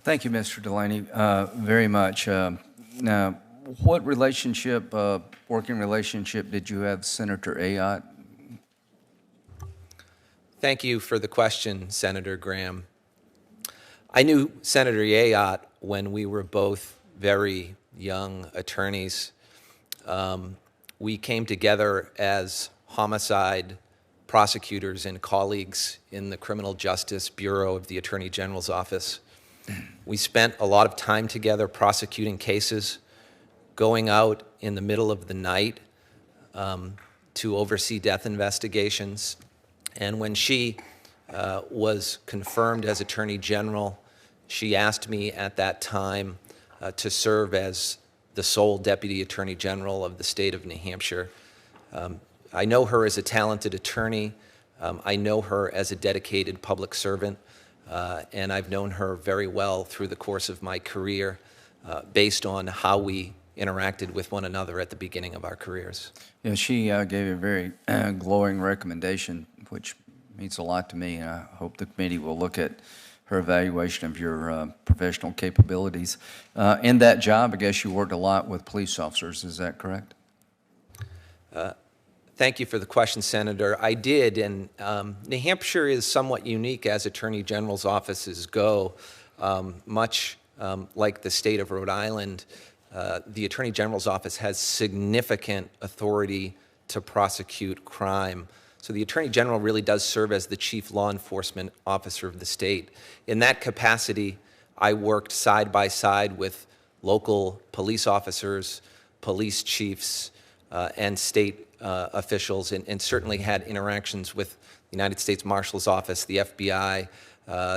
Thank you, Mr. Delaney, very much. Now, what relationship, working relationship, did you have with Senator Ayotte? Thank you for the question, Senator Graham. I knew Senator Ayotte when we were both very young attorneys. We came together as homicide prosecutors and colleagues in the Criminal Justice Bureau of the Attorney General's office. We spent a lot of time together prosecuting cases, going out in the middle of the night to oversee death investigations. And when she was confirmed as Attorney General, she asked me at that time to serve as the sole Deputy Attorney General of the state of New Hampshire. I know her as a talented attorney. I know her as a dedicated public servant. And I've known her very well through the course of my career based on how we interacted with one another at the beginning of our careers. Yeah, she gave a very glowing recommendation, which means a lot to me, and I hope the committee will look at her evaluation of your professional capabilities. In that job, I guess you worked a lot with police officers, is that correct? Thank you for the question, Senator. I did, and New Hampshire is somewhat unique as Attorney General's offices go. Much like the state of Rhode Island, the Attorney General's office has significant authority to prosecute crime. So the Attorney General really does serve as the chief law enforcement officer of the state. In that capacity, I worked side by side with local police officers, police chiefs, and state officials, and certainly had interactions with the United States Marshal's Office, the FBI,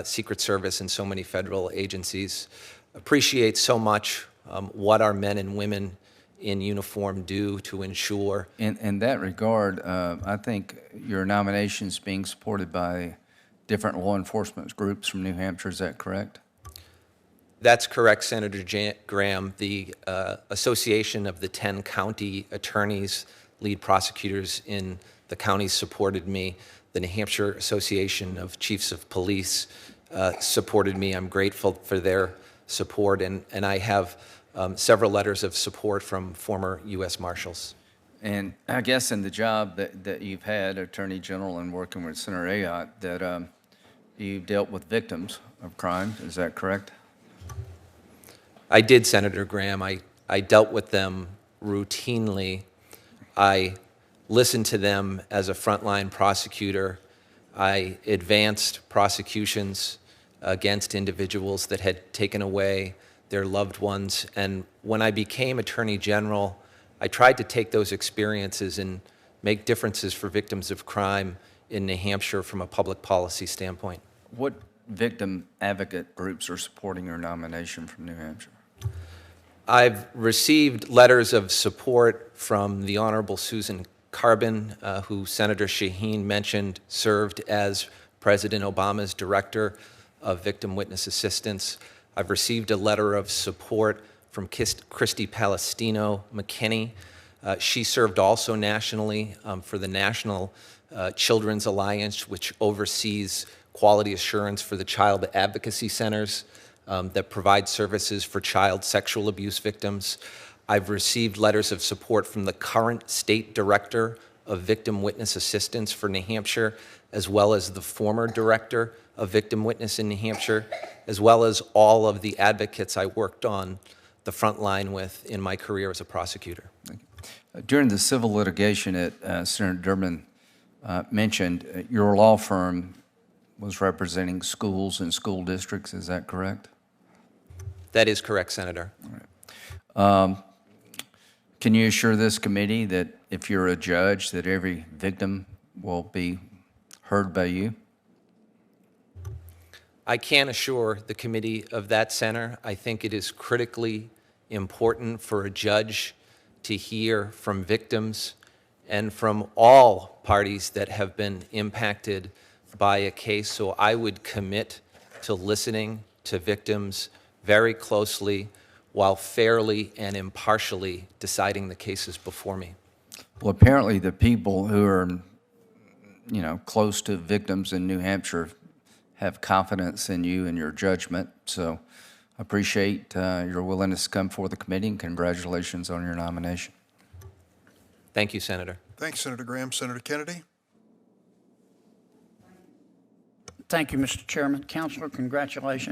Secret Service, and so many federal agencies. Appreciate so much what our men and women in uniform do to ensure. In that regard, I think your nomination is being supported by different law enforcement groups from New Hampshire, is that correct? That's correct, Senator Graham. The Association of the 10 county attorneys, lead prosecutors in the counties supported me. The New Hampshire Association of Chiefs of Police supported me. I'm grateful for their support, and I have several letters of support from former U.S. Marshals. And I guess in the job that you've had, Attorney General, and working with Senator Ayotte, that you've dealt with victims of crime, is that correct? I did, Senator Graham. I dealt with them routinely. I listened to them as a frontline prosecutor. I advanced prosecutions against individuals that had taken away their loved ones. And when I became Attorney General, I tried to take those experiences and make differences for victims of crime in New Hampshire from a public policy standpoint. What victim advocate groups are supporting your nomination from New Hampshire? I've received letters of support from the Honorable Susan Carbon, who Senator Shaheen mentioned served as President Obama's Director of Victim Witness Assistance. I've received a letter of support from Christy Palestino McKinney. She served also nationally for the National Children's Alliance, which oversees quality assurance for the child advocacy centers that provide services for child sexual abuse victims. I've received letters of support from the current state director of Victim Witness Assistance for New Hampshire, as well as the former director of Victim Witness in New Hampshire, as well as all of the advocates I worked on the front line with in my career as a prosecutor. During the civil litigation that Senator Durbin mentioned, your law firm was representing schools and school districts, is that correct? That is correct, Senator. All right. Can you assure this committee that if you're a judge, that every victim will be heard by you? I can assure the committee of that, Senator. I think it is critically important for a judge to hear from victims and from all parties that have been impacted by a case. So I would commit to listening to victims very closely while fairly and impartially deciding the cases before me. Well, apparently the people who are, close to victims in New Hampshire have confidence in you and your judgment. So appreciate your willingness to come before the committee, and congratulations on your nomination. Thank you, Senator. Thanks, Senator Graham. Senator Kennedy? Thank you, Mr. Chairman. Counselor, congratulations.